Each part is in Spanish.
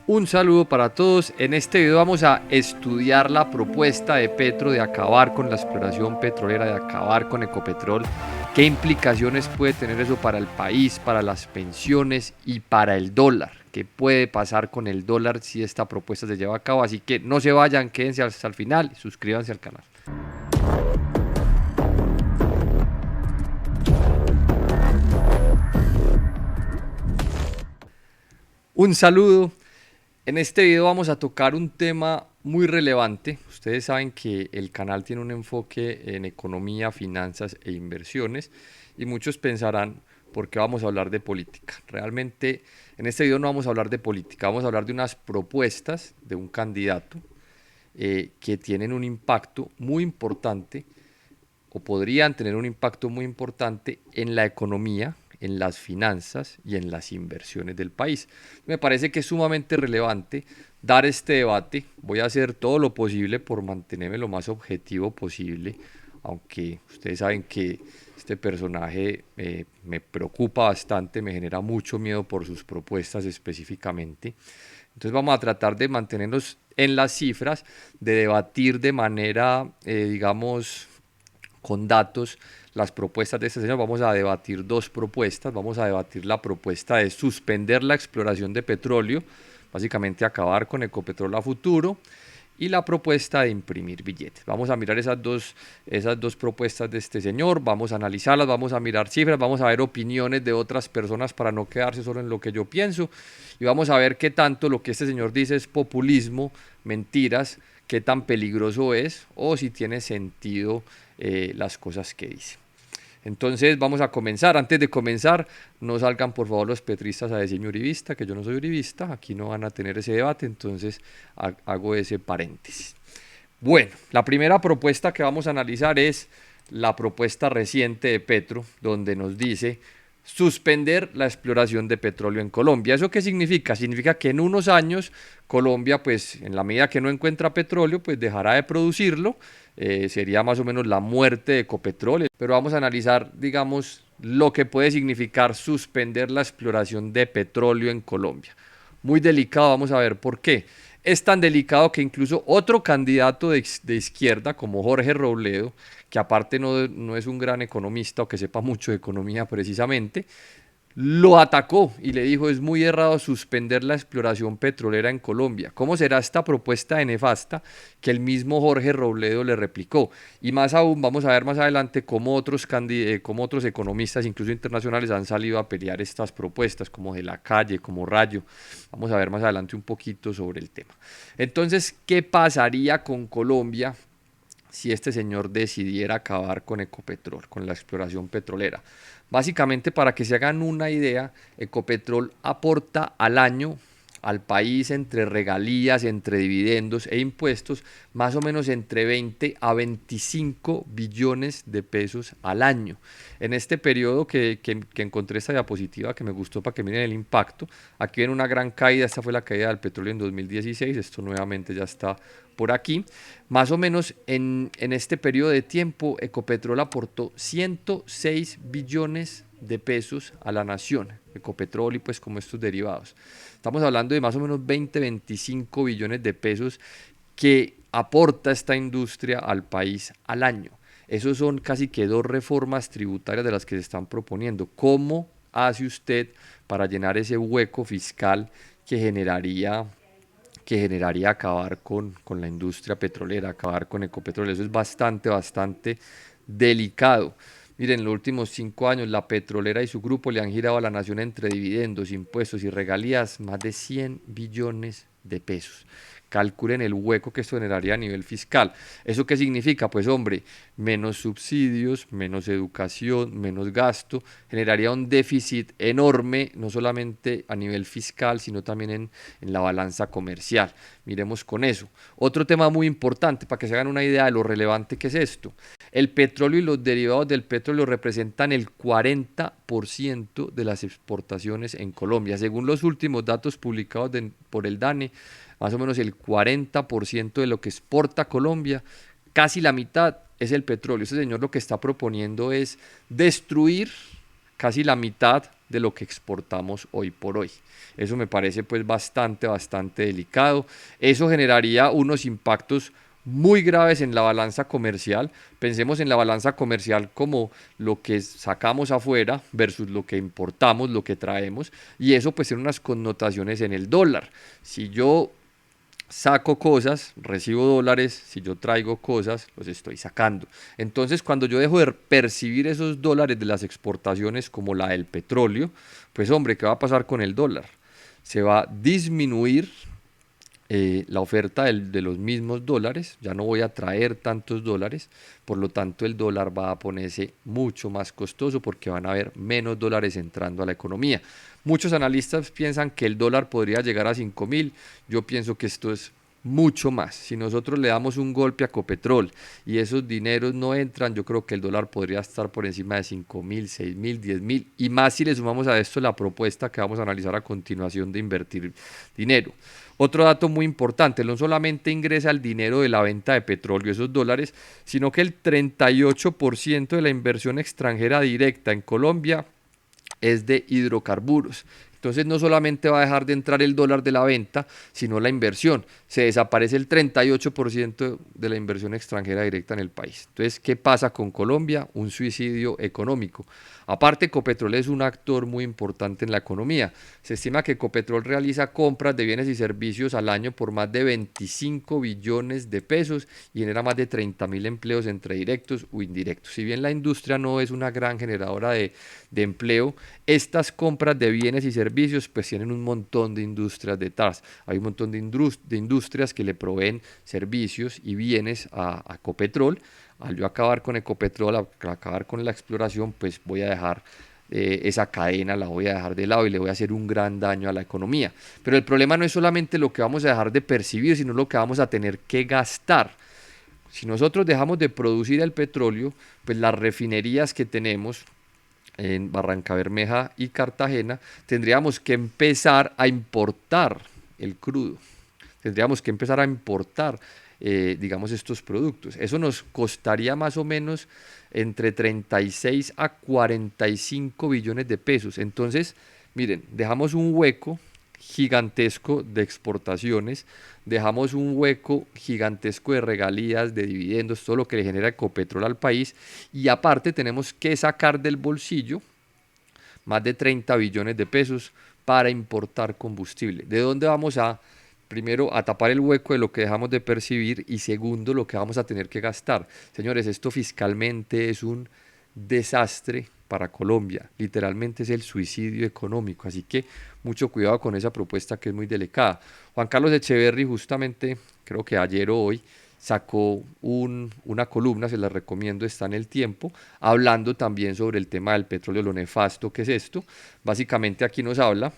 Un saludo para todos. En este video vamos a estudiar la propuesta de Petro de acabar con la exploración petrolera, de acabar con Ecopetrol. ¿Qué implicaciones puede tener eso para el país, para las pensiones y para el dólar? ¿Qué puede pasar con el dólar si esta propuesta se lleva a cabo? Así que no se vayan, quédense hasta el final y suscríbanse al canal. Un saludo. En este video vamos a tocar un tema muy relevante. Ustedes saben que el canal tiene un enfoque en economía, finanzas e inversiones y muchos pensarán, ¿por qué vamos a hablar de política? Realmente en este video no vamos a hablar de política, vamos a hablar de unas propuestas de un candidato que tienen un impacto muy importante o podrían tener un impacto muy importante en la economía, en las finanzas y en las inversiones del país. Me parece que es sumamente relevante dar este debate. Voy a hacer todo lo posible por mantenerme lo más objetivo posible, aunque ustedes saben que este personaje me preocupa bastante, me genera mucho miedo por sus propuestas específicamente. Entonces vamos a tratar de mantenernos en las cifras, de debatir de manera, digamos, con datos las propuestas de este señor. Vamos a debatir dos propuestas. Vamos a debatir la propuesta de suspender la exploración de petróleo, básicamente acabar con Ecopetrol a futuro, y la propuesta de imprimir billetes. Vamos a mirar esas dos propuestas de este señor, vamos a analizarlas, vamos a mirar cifras, vamos a ver opiniones de otras personas para no quedarse solo en lo que yo pienso, y vamos a ver qué tanto lo que este señor dice es populismo, mentiras, qué tan peligroso es o si tiene sentido las cosas que dice. Entonces vamos a comenzar. Antes de comenzar, no salgan por favor los petristas a decirme uribista, que yo no soy uribista, aquí no van a tener ese debate, entonces hago ese paréntesis. Bueno, la primera propuesta que vamos a analizar es la propuesta reciente de Petro, donde nos dice suspender la exploración de petróleo en Colombia. ¿Eso qué significa? Significa que en unos años Colombia, pues en la medida que no encuentra petróleo, pues dejará de producirlo. Sería más o menos la muerte de Ecopetrol. Pero vamos a analizar, digamos, lo que puede significar suspender la exploración de petróleo en Colombia. Muy delicado, vamos a ver por qué. Es tan delicado que incluso otro candidato de izquierda, como Jorge Robledo, que aparte no es un gran economista o que sepa mucho de economía precisamente, lo atacó y le dijo: es muy errado suspender la exploración petrolera en Colombia. ¿Cómo será esta propuesta de nefasta que el mismo Jorge Robledo le replicó? Y más aún, vamos a ver más adelante cómo cómo otros economistas, incluso internacionales, han salido a pelear estas propuestas, como De la Calle, como Rayo. Vamos a ver más adelante un poquito sobre el tema. Entonces, ¿qué pasaría con Colombia si este señor decidiera acabar con Ecopetrol, con la exploración petrolera? Básicamente, para que se hagan una idea, Ecopetrol aporta al año al país, entre regalías, entre dividendos e impuestos, más o menos entre 20 a 25 billones de pesos al año. En este periodo que encontré esta diapositiva que me gustó para que miren el impacto, aquí ven una gran caída. Esta fue la caída del petróleo en 2016, esto nuevamente ya está por aquí. Más o menos en este periodo de tiempo, Ecopetrol aportó 106 billones de pesos a la nación, Ecopetrol y pues como estos derivados. Estamos hablando de más o menos 20-25 billones de pesos que aporta esta industria al país al año. Esos son casi que dos reformas tributarias de las que se están proponiendo. ¿Cómo hace usted para llenar ese hueco fiscal que generaría acabar con la industria petrolera, acabar con Ecopetrol? Eso es bastante delicado. Miren, en los últimos 5 años la petrolera y su grupo le han girado a la nación entre dividendos, impuestos y regalías más de 100 billones de pesos. Calculen el hueco que esto generaría a nivel fiscal. ¿Eso qué significa? Pues hombre, menos subsidios, menos educación, menos gasto, generaría un déficit enorme, no solamente a nivel fiscal, sino también en la balanza comercial. Miremos con eso. Otro tema muy importante, para que se hagan una idea de lo relevante que es esto. El petróleo y los derivados del petróleo representan el 40% de las exportaciones en Colombia. Según los últimos datos publicados por el DANE, más o menos el 40% de lo que exporta Colombia, casi la mitad es el petróleo. Este señor lo que está proponiendo es destruir casi la mitad de lo que exportamos hoy por hoy. Eso me parece pues bastante delicado. Eso generaría unos impactos muy graves en la balanza comercial. Pensemos en la balanza comercial como lo que sacamos afuera versus lo que importamos, lo que traemos, y eso pues tiene unas connotaciones en el dólar. Si yo saco cosas, recibo dólares, si yo traigo cosas, los estoy sacando. Entonces, cuando yo dejo de percibir esos dólares de las exportaciones como la del petróleo, pues hombre, ¿qué va a pasar con el dólar? Se va a disminuir la oferta de los mismos dólares, ya no voy a traer tantos dólares, por lo tanto el dólar va a ponerse mucho más costoso porque van a haber menos dólares entrando a la economía. Muchos analistas piensan que el dólar podría llegar a 5.000, yo pienso que esto es mucho más. Si nosotros le damos un golpe a Copetrol y esos dineros no entran, yo creo que el dólar podría estar por encima de 5.000, 6.000, 10.000 y más si le sumamos a esto la propuesta que vamos a analizar a continuación de invertir dinero. Otro dato muy importante, no solamente ingresa el dinero de la venta de petróleo, esos dólares, sino que el 38% de la inversión extranjera directa en Colombia es de hidrocarburos. Entonces no solamente va a dejar de entrar el dólar de la venta, sino la inversión. Se desaparece el 38% de la inversión extranjera directa en el país. Entonces, ¿qué pasa con Colombia? Un suicidio económico. Aparte, Ecopetrol es un actor muy importante en la economía. Se estima que Ecopetrol realiza compras de bienes y servicios al año por más de 25 billones de pesos y genera más de 30.000 empleos entre directos o indirectos. Si bien la industria no es una gran generadora de empleo, estas compras de bienes y servicios pues tienen un montón de industrias detrás. Hay un montón de industrias que le proveen servicios y bienes a Ecopetrol. Al yo acabar con Ecopetrol, al acabar con la exploración, pues voy a dejar esa cadena, la voy a dejar de lado y le voy a hacer un gran daño a la economía. Pero el problema no es solamente lo que vamos a dejar de percibir, sino lo que vamos a tener que gastar. Si nosotros dejamos de producir el petróleo, pues las refinerías que tenemos en Barrancabermeja y Cartagena, tendríamos que empezar a importar el crudo. Tendríamos que empezar a importar, digamos, estos productos. Eso nos costaría más o menos entre 36 a 45 billones de pesos. Entonces, miren, dejamos un hueco gigantesco de exportaciones, dejamos un hueco gigantesco de regalías, de dividendos, todo lo que le genera Ecopetrol al país y aparte tenemos que sacar del bolsillo más de 30 billones de pesos para importar combustible. ¿De dónde vamos a, primero, a tapar el hueco de lo que dejamos de percibir y segundo, lo que vamos a tener que gastar? Señores, esto fiscalmente es un desastre para Colombia, literalmente es el suicidio económico, así que mucho cuidado con esa propuesta que es muy delicada. Juan Carlos Echeverry justamente, creo que ayer o hoy, sacó una columna, se la recomiendo, está en El Tiempo, hablando también sobre el tema del petróleo, lo nefasto que es esto. Básicamente aquí nos habla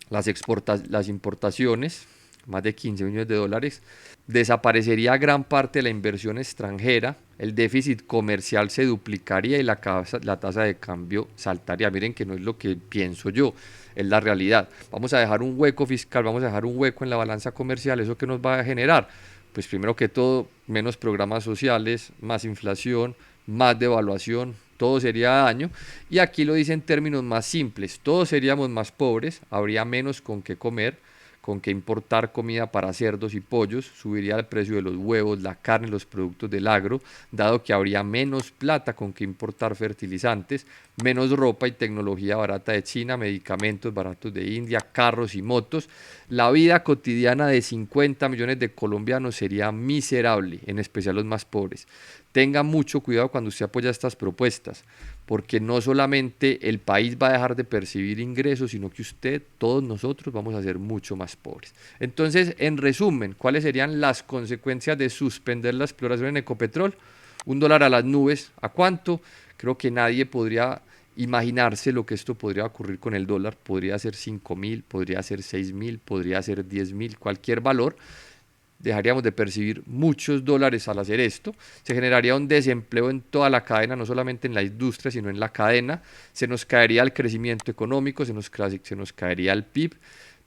las importaciones, más de 15 millones de dólares, desaparecería gran parte de la inversión extranjera, el déficit comercial se duplicaría y la tasa de cambio saltaría. Miren que no es lo que pienso yo, es la realidad. Vamos a dejar un hueco fiscal, vamos a dejar un hueco en la balanza comercial, ¿eso qué nos va a generar? Pues primero que todo, menos programas sociales, más inflación, más devaluación, todo sería daño. Y aquí lo dice en términos más simples, todos seríamos más pobres, habría menos con qué comer, con qué importar comida para cerdos y pollos, subiría el precio de los huevos, la carne, los productos del agro, dado que habría menos plata con qué importar fertilizantes, menos ropa y tecnología barata de China, medicamentos baratos de India, carros y motos. La vida cotidiana de 50 millones de colombianos sería miserable, en especial los más pobres. Tenga mucho cuidado cuando usted apoya estas propuestas, porque no solamente el país va a dejar de percibir ingresos, sino que usted, todos nosotros, vamos a ser mucho más pobres. Entonces, en resumen, ¿cuáles serían las consecuencias de suspender la exploración en Ecopetrol? $1 a las nubes. ¿A cuánto? Creo que nadie podría imaginarse lo que esto podría ocurrir con el dólar. Podría ser 5.000, podría ser 6.000, podría ser 10.000, cualquier valor. Dejaríamos de percibir muchos dólares al hacer esto, se generaría un desempleo en toda la cadena, no solamente en la industria, sino en la cadena, se nos caería el crecimiento económico, se nos caería el PIB,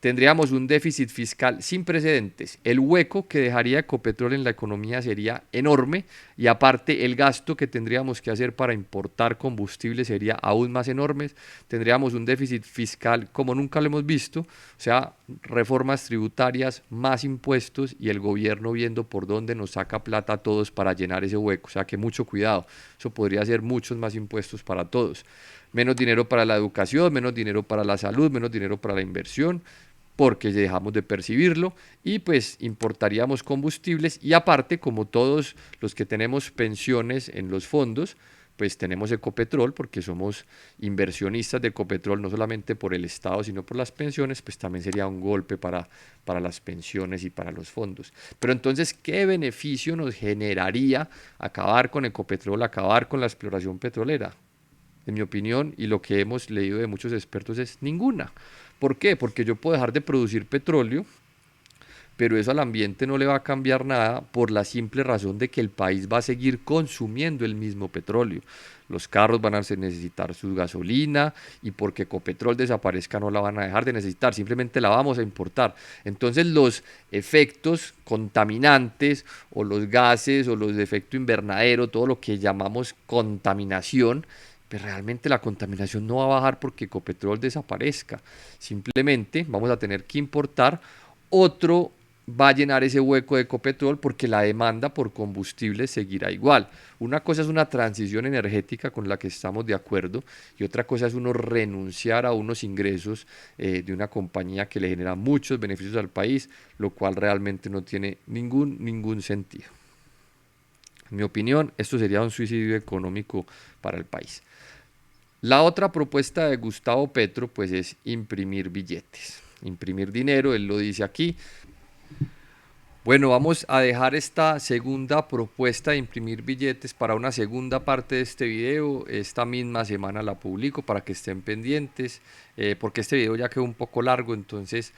tendríamos un déficit fiscal sin precedentes. El hueco que dejaría Ecopetrol en la economía sería enorme y aparte el gasto que tendríamos que hacer para importar combustible sería aún más enorme. Tendríamos un déficit fiscal como nunca lo hemos visto, o sea, reformas tributarias, más impuestos y el gobierno viendo por dónde nos saca plata a todos para llenar ese hueco. O sea, que mucho cuidado, eso podría ser muchos más impuestos para todos. Menos dinero para la educación, menos dinero para la salud, menos dinero para la inversión, porque dejamos de percibirlo y pues importaríamos combustibles y aparte, como todos los que tenemos pensiones en los fondos, pues tenemos Ecopetrol porque somos inversionistas de Ecopetrol, no solamente por el Estado, sino por las pensiones, pues también sería un golpe para las pensiones y para los fondos. Pero entonces, ¿qué beneficio nos generaría acabar con Ecopetrol, acabar con la exploración petrolera? En mi opinión, y lo que hemos leído de muchos expertos es ninguna. ¿Por qué? Porque yo puedo dejar de producir petróleo, pero eso al ambiente no le va a cambiar nada por la simple razón de que el país va a seguir consumiendo el mismo petróleo. Los carros van a necesitar su gasolina y porque Ecopetrol desaparezca no la van a dejar de necesitar, simplemente la vamos a importar. Entonces los efectos contaminantes o los gases o los de efecto invernadero, todo lo que llamamos contaminación, pues realmente la contaminación no va a bajar porque Ecopetrol desaparezca. Simplemente vamos a tener que importar otro, va a llenar ese hueco de Ecopetrol porque la demanda por combustible seguirá igual. Una cosa es una transición energética con la que estamos de acuerdo y otra cosa es uno renunciar a unos ingresos de una compañía que le genera muchos beneficios al país, lo cual realmente no tiene ningún sentido. En mi opinión, esto sería un suicidio económico para el país. La otra propuesta de Gustavo Petro pues es imprimir billetes, imprimir dinero, él lo dice aquí. Bueno, vamos a dejar esta segunda propuesta de imprimir billetes para una segunda parte de este video. Esta misma semana la publico para que estén pendientes, porque este video ya quedó un poco largo, entonces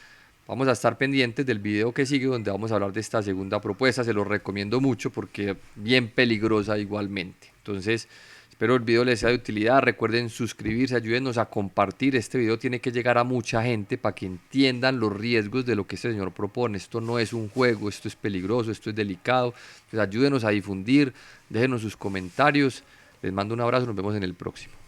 vamos a estar pendientes del video que sigue donde vamos a hablar de esta segunda propuesta. Se lo recomiendo mucho porque es bien peligrosa igualmente. Entonces, espero el video les sea de utilidad. Recuerden suscribirse, ayúdenos a compartir. Este video tiene que llegar a mucha gente para que entiendan los riesgos de lo que este señor propone. Esto no es un juego, esto es peligroso, esto es delicado. Entonces, ayúdenos a difundir, déjenos sus comentarios. Les mando un abrazo, nos vemos en el próximo.